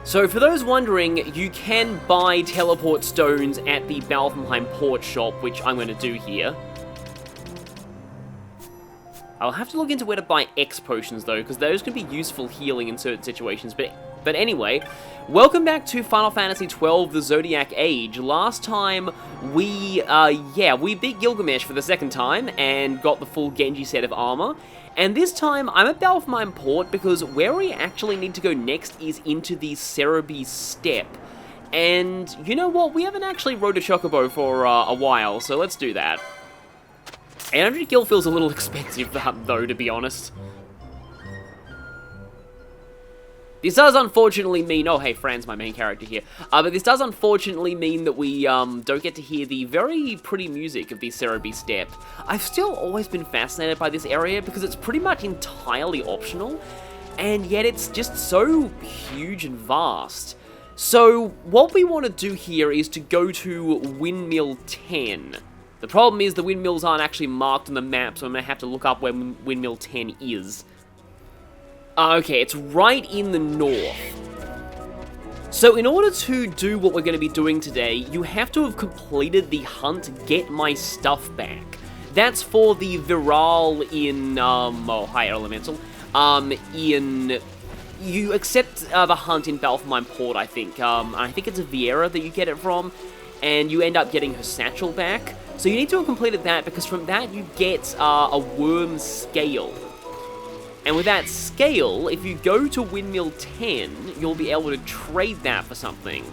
So for those wondering, you can buy teleport stones at the Balfenheim port shop, which I'm going to do here. I'll have to look into where to buy X potions though, because those can be useful healing in certain situations. But anyway, welcome back to Final Fantasy XII: The Zodiac Age. Last time we beat Gilgamesh for the second time and got the full Genji set of armor. And this time I'm at Balfenheim Port because where we actually need to go next is into the Cerebi Steppe. And you know what? We haven't actually rode a chocobo for a while, so let's do that. 800 gil feels a little expensive, though, to be honest. This does unfortunately mean... Oh, hey, Fran's my main character here. But this does unfortunately mean that we don't get to hear the very pretty music of the Cerebi Steppe. I've still always been fascinated by this area because it's pretty much entirely optional, and yet it's just so huge and vast. So, what we want to do here is to go to Windmill 10. The problem is the windmills aren't actually marked on the map, so I'm going to have to look up where Windmill 10 is. Okay, it's right in the north. So in order to do what we're going to be doing today, you have to have completed the hunt Get My Stuff Back. That's for the Viral in, hi Elemental. You accept the hunt in Balfenheim Port, I think. I think it's a Vieira that you get it from, and you end up getting her satchel back. So you need to have completed that, because from that you get a Wyrm scale. And with that scale, if you go to Windmill 10, you'll be able to trade that for something.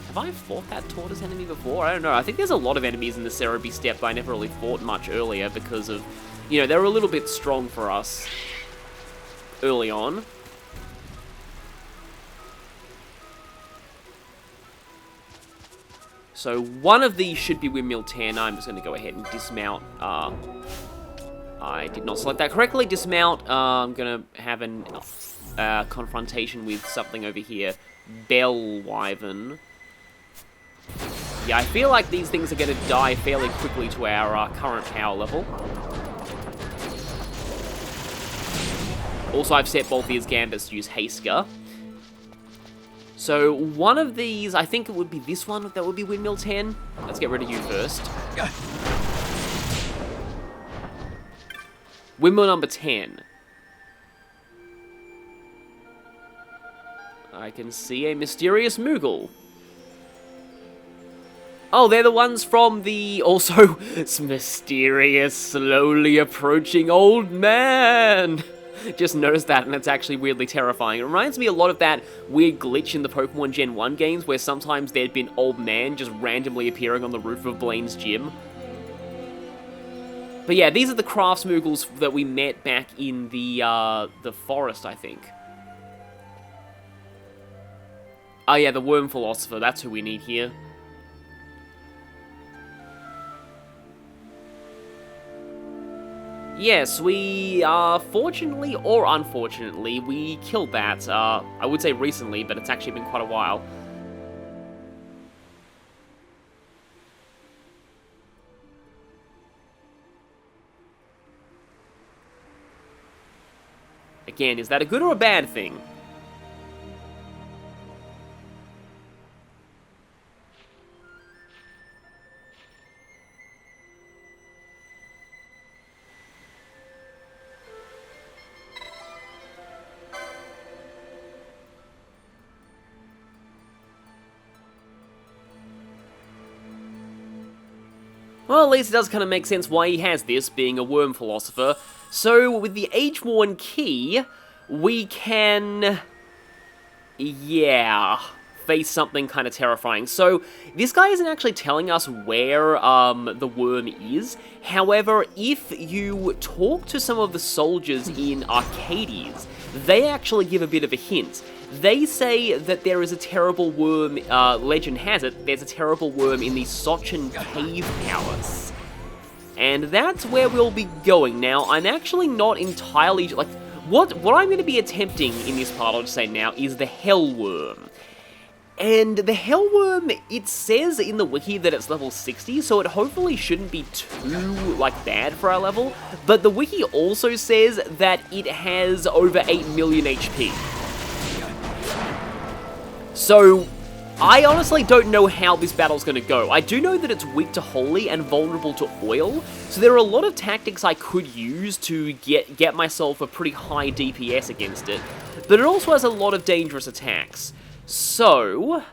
Have I fought that tortoise enemy before? I don't know. I think there's a lot of enemies in the Cerebi Steppe that I never really fought much earlier because of, you know, they were a little bit strong for us early on. So one of these should be Windmill 10. I'm just going to go ahead and dismount. I did not select that correctly. Dismount. I'm going to have an confrontation with something over here. Bell Wyvern. Yeah, I feel like these things are going to die fairly quickly to our current power level. Also, I've set Balthier's Gambits to use Hasker. So, one of these, I think it would be this one that would be Windmill 10. Let's get rid of you first. Windmill number 10. I can see a mysterious Moogle. Oh, they're the ones from the, also, mysterious, slowly approaching old man. Just noticed that, and it's actually weirdly terrifying. It reminds me a lot of that weird glitch in the Pokemon Gen 1 games, where sometimes there'd be an old man just randomly appearing on the roof of Blaine's gym. But yeah, these are the Crafts Moogles that we met back in the forest, I think. Oh yeah, the Worm Philosopher, that's who we need here. Yes, we, fortunately or unfortunately, we killed that, I would say recently, but it's actually been quite a while. Again, is that a good or a bad thing? Well, at least it does kind of make sense why he has this, being a Worm Philosopher. So, with the Age-worn key, we can... yeah, face something kind of terrifying. So, this guy isn't actually telling us where the worm is. However, if you talk to some of the soldiers in Arcades, they actually give a bit of a hint. They say that there is a terrible worm, legend has it, there's a terrible worm in the Sochen Cave Palace. And that's where we'll be going. Now, I'm actually not entirely, like, what I'm going to be attempting in this part, I'll just say now, is the Hell Worm. And the Hell Worm, it says in the wiki that it's level 60, so it hopefully shouldn't be too, like, bad for our level. But the wiki also says that it has over 8 million HP. So, I honestly don't know how this battle's going to go. I do know that it's weak to holy and vulnerable to oil, so there are a lot of tactics I could use to get myself a pretty high DPS against it, but it also has a lot of dangerous attacks. So,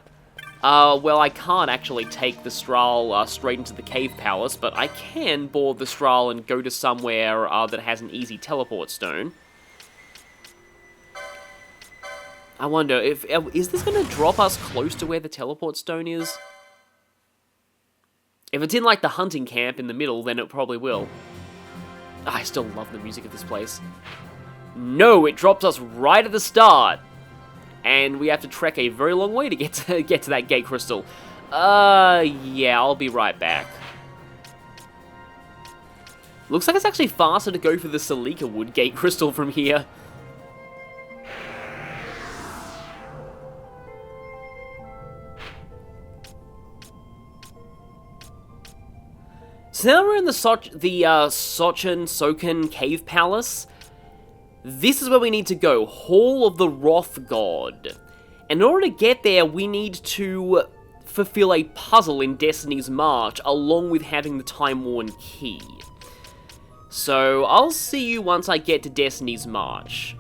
well, I can't actually take the Strahl straight into the Cave Palace, but I can board the Strahl and go to somewhere that has an easy teleport stone. I wonder, is this going to drop us close to where the teleport stone is? If it's in, like, the hunting camp in the middle, then it probably will. I still love the music of this place. No, it drops us right at the start! And we have to trek a very long way to get to that gate crystal. Yeah, I'll be right back. Looks like it's actually faster to go for the Salika Wood gate crystal from here. So now we're in the Sochen Cave Palace. This is where we need to go, Hall of the Wrath God. And in order to get there, we need to fulfill a puzzle in Destiny's March, along with having the Time-Worn Key. So, I'll see you once I get to Destiny's March.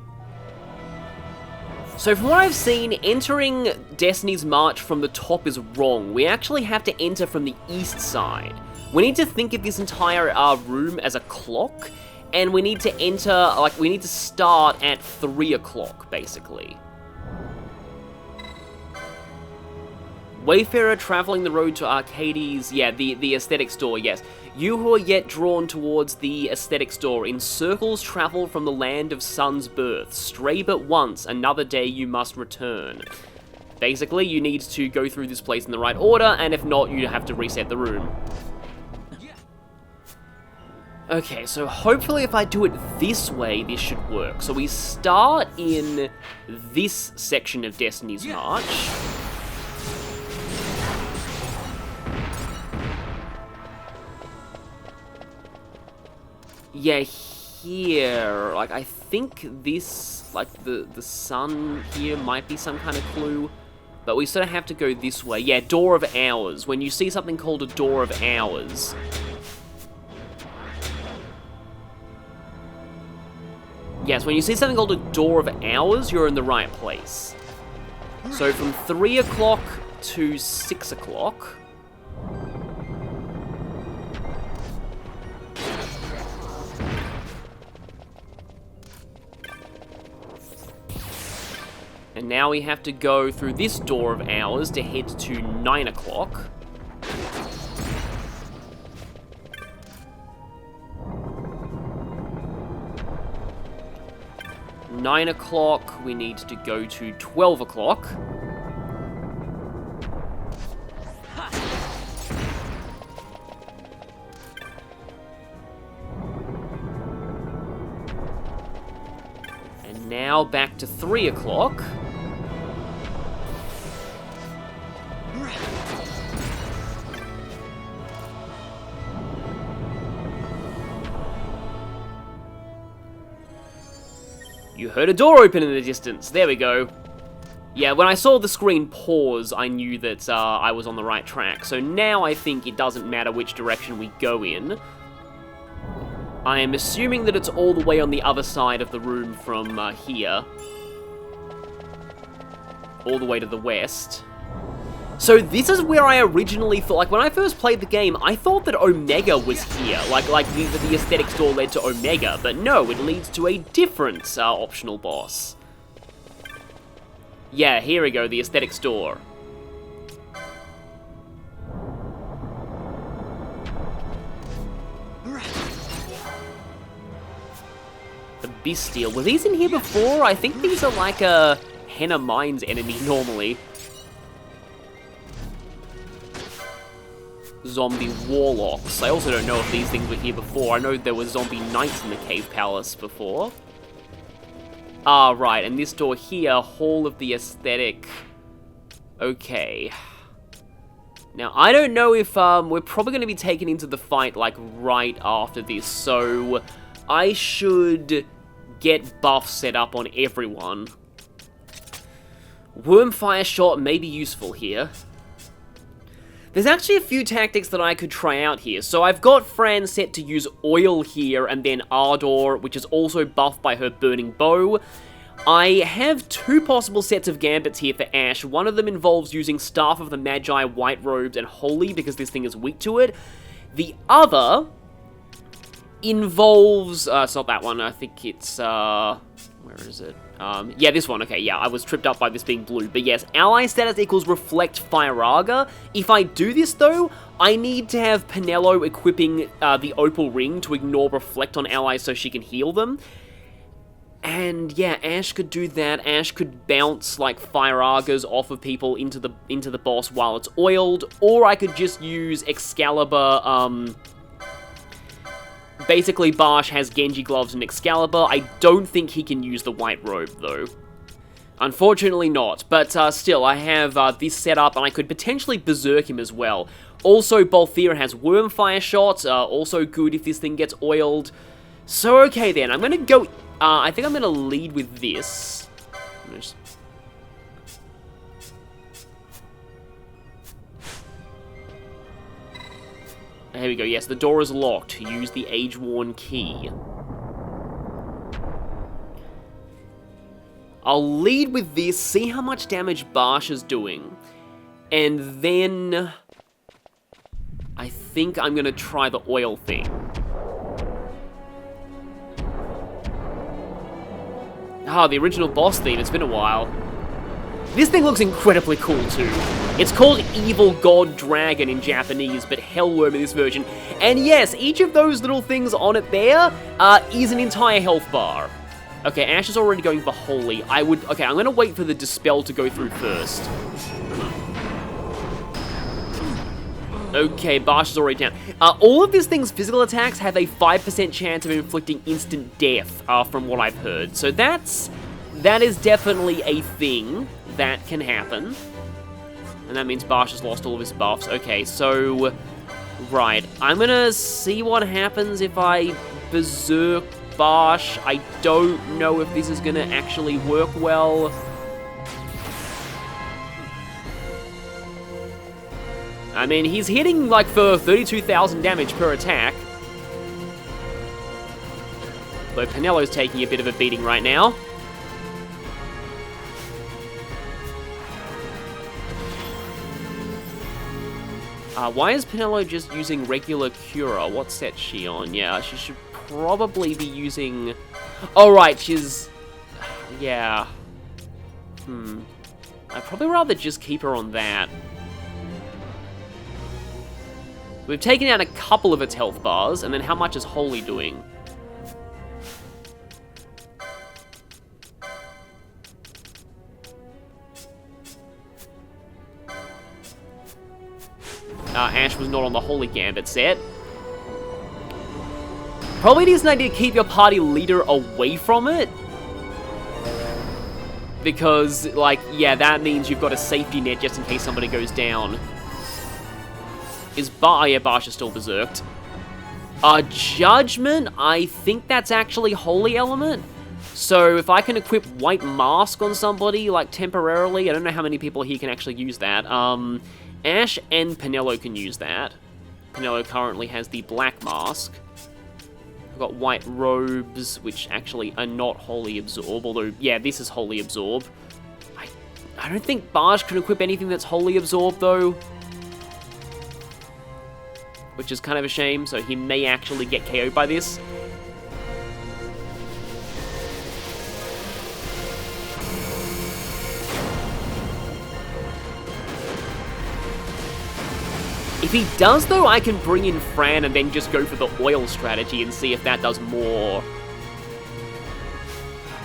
So from what I've seen, entering Destiny's March from the top is wrong. We actually have to enter from the east side. We need to think of this entire room as a clock, and we need to enter, like, we need to start at 3 o'clock, basically. Wayfarer traveling the road to Arcades, yeah, the aesthetic store, yes. You who are yet drawn towards the aesthetic store, in circles travel from the land of sun's birth. Stray but once, another day you must return. Basically, you need to go through this place in the right order, and if not, you have to reset the room. Okay, so hopefully if I do it this way, this should work. So we start in this section of Destiny's March. Yeah, here, like, I think this, like, the sun here might be some kind of clue. But we sort of have to go this way. Yeah, Door of Hours. When you see something called a Door of Hours... Yes, when you see something called a Door of Hours, you're in the right place. So from 3 o'clock to 6 o'clock. And now we have to go through this Door of Hours to head to 9 o'clock. Nine o'clock, we need to go to 12 o'clock. And now back to 3 o'clock. You heard a door open in the distance. There we go. Yeah, when I saw the screen pause, I knew that I was on the right track. So now I think it doesn't matter which direction we go in. I am assuming that it's all the way on the other side of the room from here. All the way to the west. So this is where I originally thought, like when I first played the game, I thought that Omega was here, like the aesthetic store led to Omega, but no, it leads to a different optional boss. Yeah, here we go, the aesthetic store. The Bestial, were these in here before? I think these are like a Henna Mines enemy normally. Zombie Warlocks. I also don't know if these things were here before. I know there were zombie knights in the Cave Palace before. Ah, right, and this door here, Hall of the Aesthetic. Okay. Now, I don't know if we're probably going to be taken into the fight, like, right after this, so I should get buffs set up on everyone. Wyrm Fire Shot may be useful here. There's actually a few tactics that I could try out here. So I've got Fran set to use Oil here, and then Ardor, which is also buffed by her Burning Bow. I have two possible sets of gambits here for Ashe. One of them involves using Staff of the Magi, White Robes, and Holy, because this thing is weak to it. The other involves... it's not that one, I think it's... where is it? Yeah, this one. Okay, yeah, I was tripped up by this being blue. But yes, ally status equals Reflect Fireaga. If I do this, though, I need to have Penelo equipping the Opal Ring to ignore Reflect on allies so she can heal them. And yeah, Ashe could do that. Ashe could bounce, like, Fireagas off of people into the boss while it's oiled. Or I could just use Excalibur, Basically, Barsh has Genji Gloves and Excalibur. I don't think he can use the White Robe, though. Unfortunately not, but still, I have this set up, and I could potentially Berserk him as well. Also, Balthier has Wyrm Fire Shot, also good if this thing gets oiled. So, okay then, I'm gonna go... I think I'm gonna lead with this. Here we go, yes, the door is locked. Use the Age-Worn Key. I'll lead with this, see how much damage Barsh is doing, and then... I think I'm gonna try the oil thing. Ah, the original boss theme, it's been a while. This thing looks incredibly cool, too. It's called Evil God Dragon in Japanese, but Hellworm in this version. And yes, each of those little things on it there is an entire health bar. Okay, Ashe is already going for Holy. Okay, I'm gonna wait for the Dispel to go through first. Okay, Barsh is already down. All of this thing's physical attacks have a 5% chance of inflicting instant death, from what I've heard. So that is definitely a thing that can happen. And that means Barsh has lost all of his buffs. Okay, so... Right. I'm gonna see what happens if I Berserk Barsh. I don't know if this is gonna actually work well. I mean, he's hitting, like, for 32,000 damage per attack. Though Penelo's taking a bit of a beating right now. Why is Penelo just using regular Cura? What set's she on? Yeah, she should probably be using... Oh, right, she's... Yeah. I'd probably rather just keep her on that. We've taken out a couple of its health bars, and then how much is Holy doing? Ashe was not on the Holy Gambit set. Probably isn't an idea to keep your party leader away from it. Because, like, yeah, that means you've got a safety net just in case somebody goes down. Yeah, Barsh is still berserked. Judgment, I think that's actually Holy Element. So if I can equip White Mask on somebody, like, temporarily, I don't know how many people here can actually use that. Ashe and Penelo can use that. Penelo currently has the Black Mask. We've got White Robes, which actually are not Holy Absorb, although, yeah, this is Holy Absorb. I don't think Barsh can equip anything that's Holy Absorb, though. Which is kind of a shame, so he may actually get KO'd by this. If he does, though, I can bring in Fran and then just go for the oil strategy and see if that does more.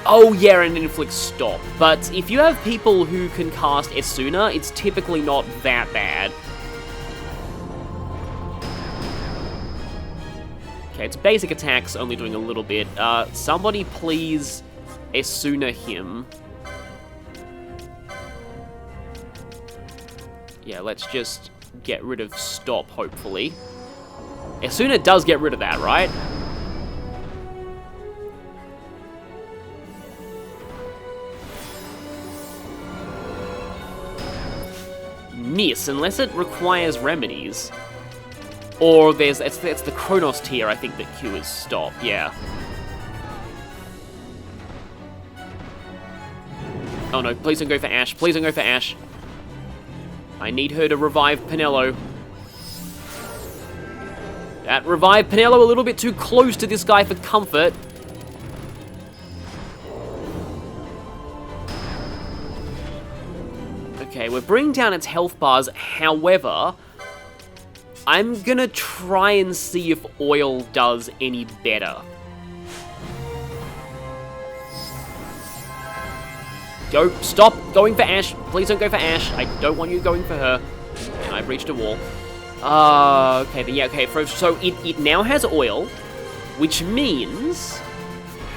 Oh, yeah, and inflict stop. But if you have people who can cast Esuna, it's typically not that bad. Okay, it's basic attacks, only doing a little bit. Somebody please Esuna him. Yeah, let's just get rid of stop, hopefully. Esuna does get rid of that, right? miss unless it requires remedies. Or it's the Chronos tier, I think, that Q is stop, yeah. Oh no, please don't go for Ash. Please don't go for Ash. I need her to revive Penelo. That revived Penelo a little bit too close to this guy for comfort. Okay, we're bringing down its health bars. However, I'm gonna try and see if oil does any better. Go, stop going for Ash. Please don't go for Ash. I don't want you going for her. And I've reached a wall. Okay, then yeah, okay. So it now has oil, which means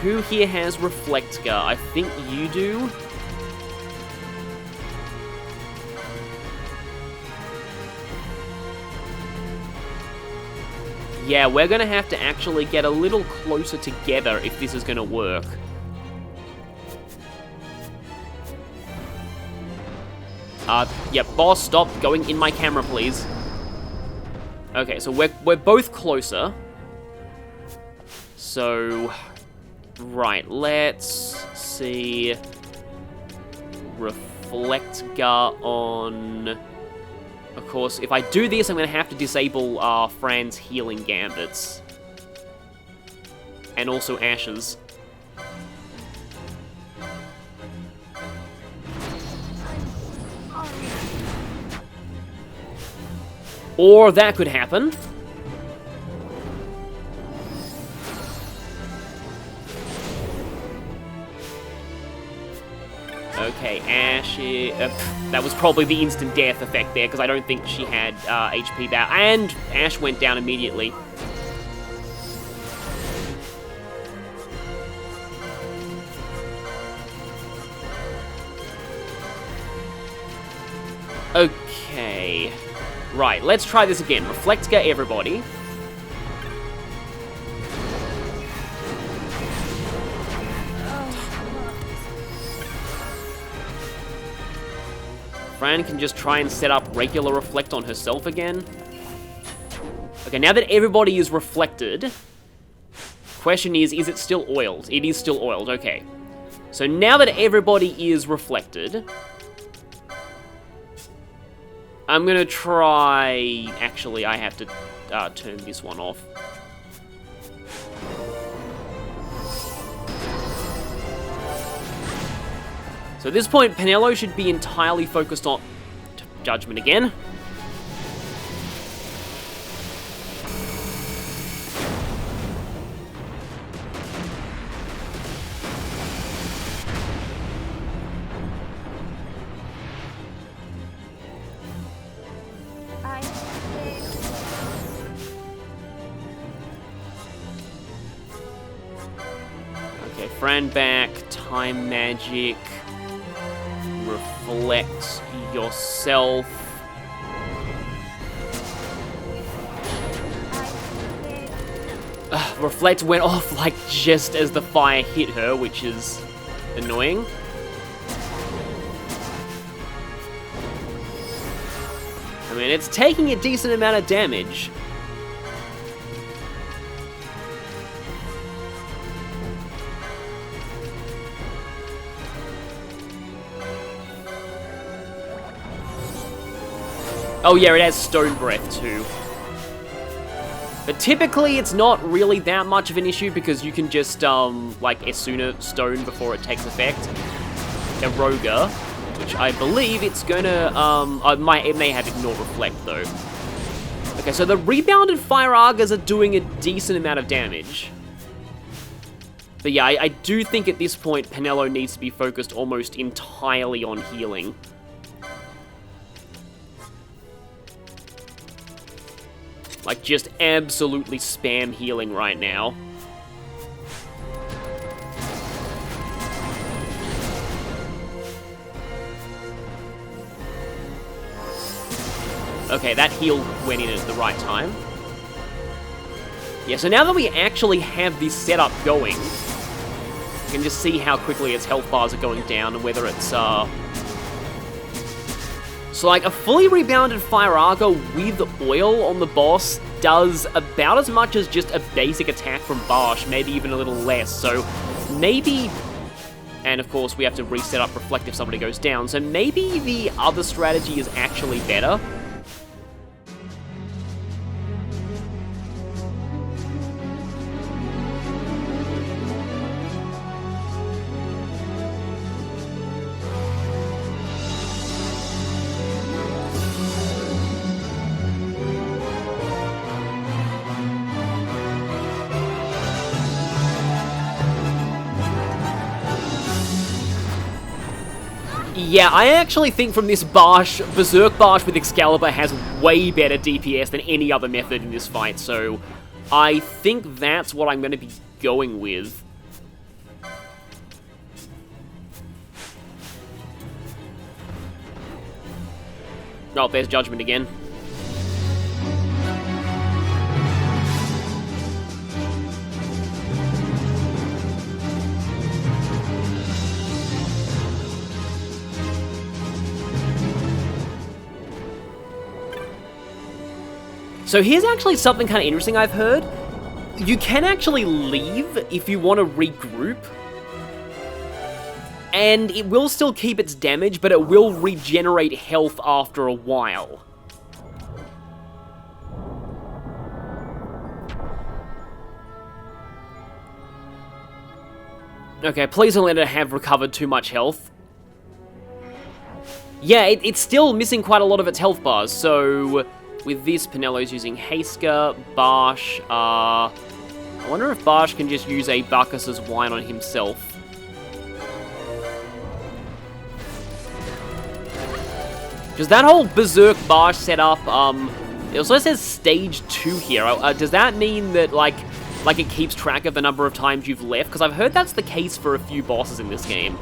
who here has Reflectga? I think you do. Yeah, we're gonna have to actually get a little closer together if this is gonna work. Yep, boss, stop going in my camera, please. Okay, so we're both closer. So, right, let's see. Reflectga on... Of course, if I do this, I'm going to have to disable Fran's healing gambits. And also Ash's. Or that could happen. Okay, Ash... that was probably the instant death effect there, because I don't think she had HP back. And Ash went down immediately. Okay. Right, let's try this again. Reflectga everybody. Fran can just try and set up regular reflect on herself again. Okay, now that everybody is reflected, question is it still oiled? It is still oiled, okay. So now that everybody is reflected, I'm gonna try... Actually, I have to turn this one off. So at this point, Penelo should be entirely focused on Judgment again. Okay, Fran back, Time Magic. Reflect yourself. Reflect went off like just as the fire hit her, which is annoying. I mean, it's taking a decent amount of damage. Oh yeah, it has Stone Breath too. But typically it's not really that much of an issue because you can just, like, Esuna Stone before it takes effect. Eroga, which I believe it's gonna, it may have Ignore Reflect though. Okay, so the rebounded Fire Argas are doing a decent amount of damage. But yeah, I do think at this point Penelo needs to be focused almost entirely on healing. Like, just absolutely spam healing right now. Okay, that heal went in at the right time. Yeah, so now that we actually have this setup going, you can just see how quickly its health bars are going down and whether it's, So, like, a fully rebounded Fire Archer with oil on the boss does about as much as just a basic attack from Barsh, maybe even a little less. So, maybe... And, of course, we have to reset up Reflect if somebody goes down. So, maybe the other strategy is actually better. Yeah, I actually think from this Barsh, Berserk Barsh with Excalibur has way better DPS than any other method in this fight, so I think that's what I'm going to be going with. Oh, there's Judgment again. So here's actually something kind of interesting I've heard. You can actually leave if you want to regroup. And it will still keep its damage, but it will regenerate health after a while. Okay, please don't let it have recovered too much health. Yeah, it's still missing quite a lot of its health bars, so... With this, Penello's using Hasker, Barsh, I wonder if Barsh can just use a Bacchus's Wine on himself. Because that whole Berserk Barsh setup, it also says Stage 2 here. Does that mean that, like it keeps track of the number of times you've left? Because I've heard that's the case for a few bosses in this game.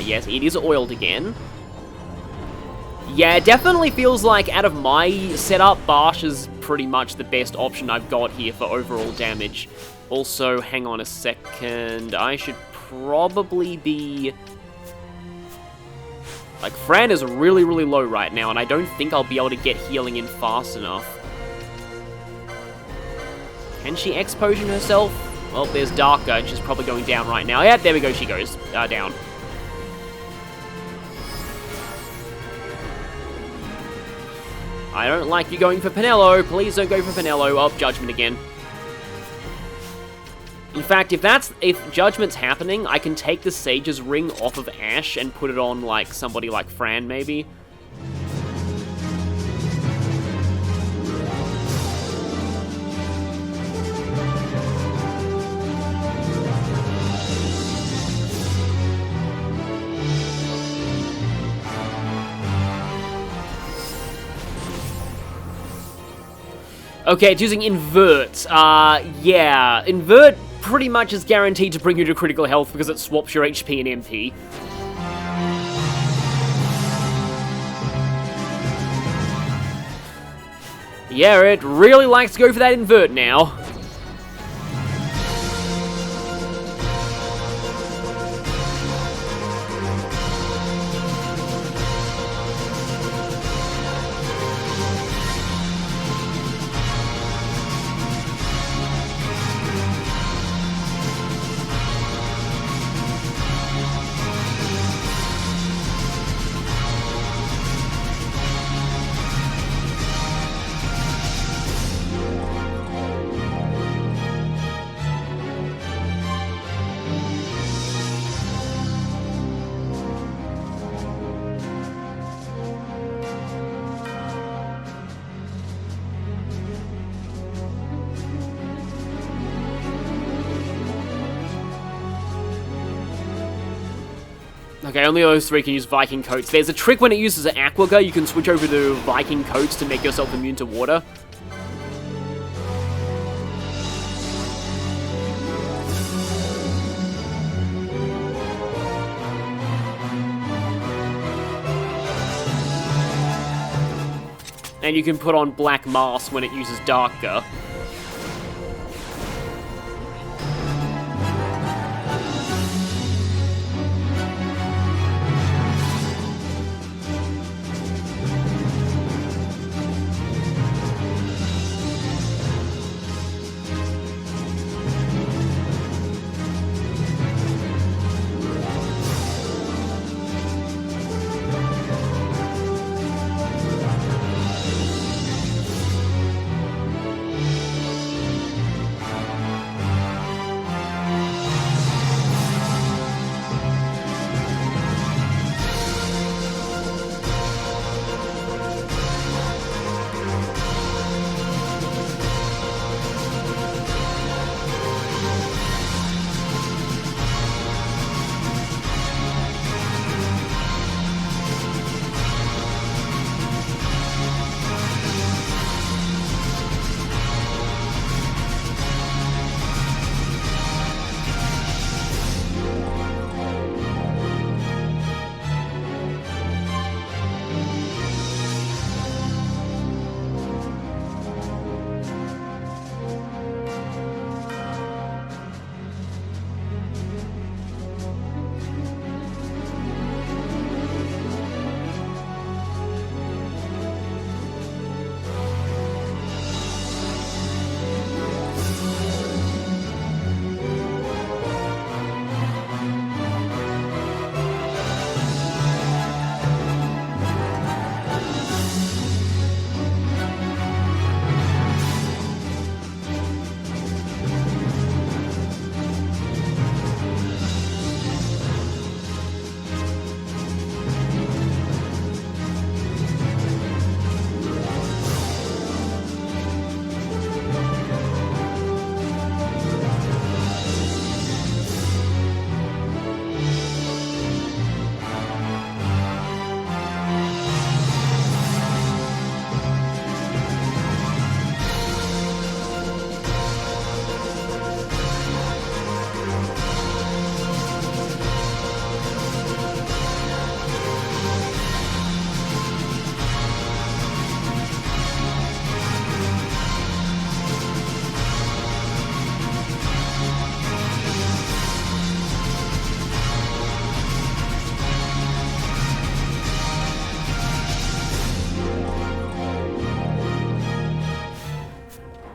Yes, it is oiled again. Yeah, it definitely feels like out of my setup, Barsh is pretty much the best option I've got here for overall damage. Also, hang on a second, I should probably be... Like, Fran is really, really low right now, and I don't think I'll be able to get healing in fast enough. Can she X-Potion herself? Well, there's Darker, and she's probably going down right now. Yeah, there we go, she goes down. I don't like you going for Penello. Please don't go for Penello. Oh, Judgment again. In fact, if Judgment's happening, I can take the Sage's Ring off of Ash and put it on, like, somebody like Fran, maybe. Okay, it's using Invert. Yeah. Invert pretty much is guaranteed to bring you to critical health because it swaps your HP and MP. Yeah, it really likes to go for that Invert now. Okay, only those three can use Viking Coats. There's a trick when it uses an Aquaga, you can switch over to Viking Coats to make yourself immune to water. And you can put on Black Mask when it uses Darker.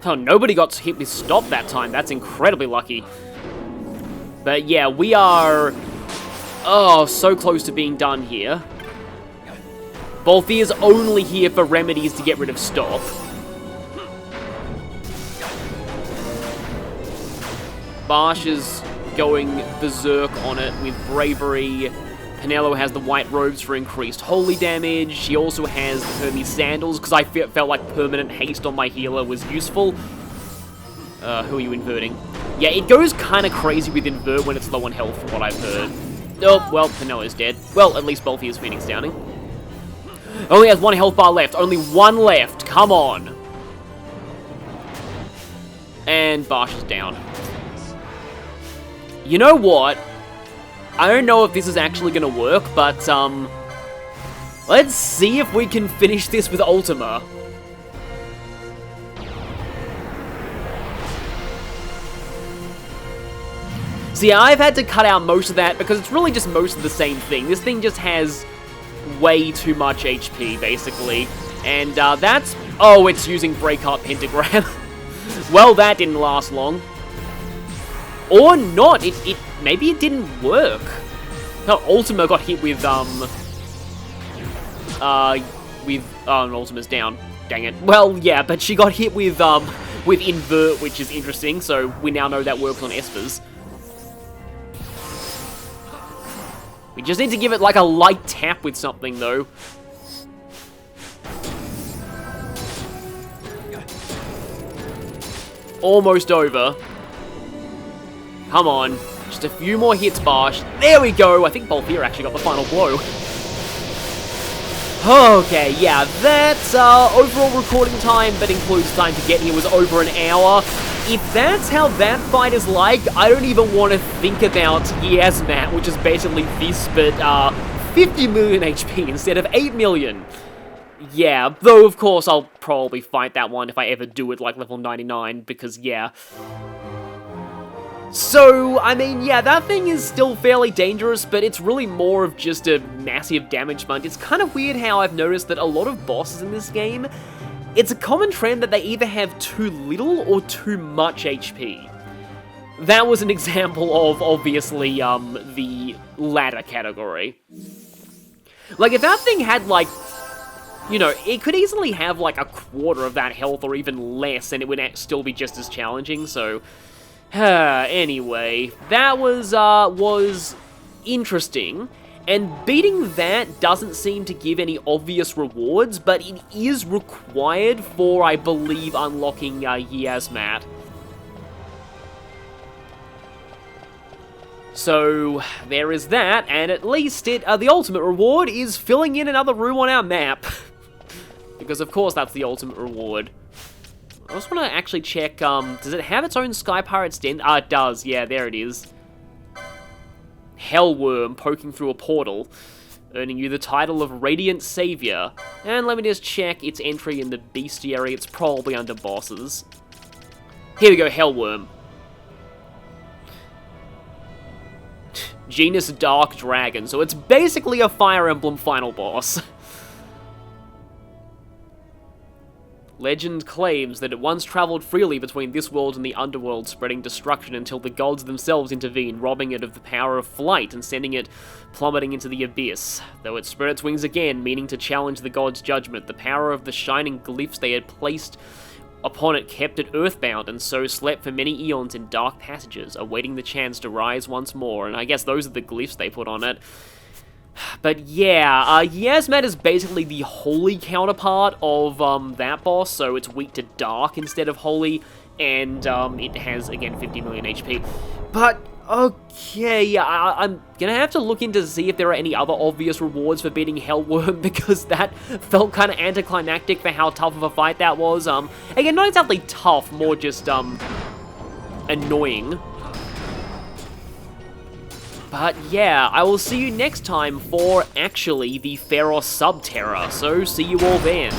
Oh, nobody got hit with stop that time. That's incredibly lucky. But yeah, we are... Oh, so close to being done here. Balthier's only here for remedies to get rid of stop. Barsh is going berserk on it with bravery. Penelo has the white robes for increased holy damage. She also has the Hermes sandals, because I felt like permanent haste on my healer was useful. Who are you inverting? Yeah, it goes kind of crazy with invert when it's low on health, from what I've heard. Oh, well, Penelo's dead. Well, at least Balthier's Phoenix Downing. Only has one health bar left. Only one left. Come on. And Barsh is down. You know what? I don't know if this is actually going to work, but, let's see if we can finish this with Ultima. See, I've had to cut out most of that because it's really just most of the same thing. This thing just has way too much HP, basically. And, that's... Oh, it's using Breakheart Pentagram. Well, that didn't last long. Or not. Maybe it didn't work. No, Ultima got hit with, Ultima's down. Dang it. Well, yeah, but she got hit with Invert, which is interesting, so we now know that works on Espers. We just need to give it, like, a light tap with something, though. Almost over. Come on. Just a few more hits, Barsh. There we go! I think Balthier actually got the final blow. Okay, yeah, that's overall recording time, but includes time to get here, was over an hour. If that's how that fight is like, I don't even want to think about Yasmat, which is basically this, but 50 million HP instead of 8 million. Yeah, though of course I'll probably fight that one if I ever do it like level 99, because yeah. So, I mean, yeah, that thing is still fairly dangerous, but it's really more of just a massive damage bunt. It's kind of weird how I've noticed that a lot of bosses in this game, it's a common trend that they either have too little or too much HP. That was an example of, obviously, the latter category. Like, if that thing had, like, you know, it could easily have, like, a quarter of that health or even less, and it would still be just as challenging, so... Anyway, that was interesting, and beating that doesn't seem to give any obvious rewards, but it is required for, I believe, unlocking Yasmat. So, there is that, and at least the ultimate reward is filling in another room on our map. Because, of course, that's the ultimate reward. I just want to actually check, does it have its own Sky Pirate's Den? Ah, it does. Yeah, there it is. Wyrm poking through a portal, earning you the title of Radiant Savior. And let me just check its entry in the bestiary. It's probably under bosses. Here we go, Wyrm. Genus Dark Dragon. So it's basically a Fire Emblem final boss. Legend claims that it once travelled freely between this world and the underworld, spreading destruction until the gods themselves intervened, robbing it of the power of flight and sending it plummeting into the abyss. Though it spread its wings again, meaning to challenge the gods' judgment, the power of the shining glyphs they had placed upon it kept it earthbound, and so slept for many eons in dark passages, awaiting the chance to rise once more. And I guess those are the glyphs they put on it. But yeah, Yasmat is basically the holy counterpart of that boss, so it's weak to dark instead of holy, and it has, again, 50 million HP. But, okay, yeah, I'm gonna have to look in to see if there are any other obvious rewards for beating Wyrm, because that felt kind of anticlimactic for how tough of a fight that was. Again, not exactly tough, more just, annoying. But yeah, I will see you next time for, actually, the Pharos Subterra, so see you all then.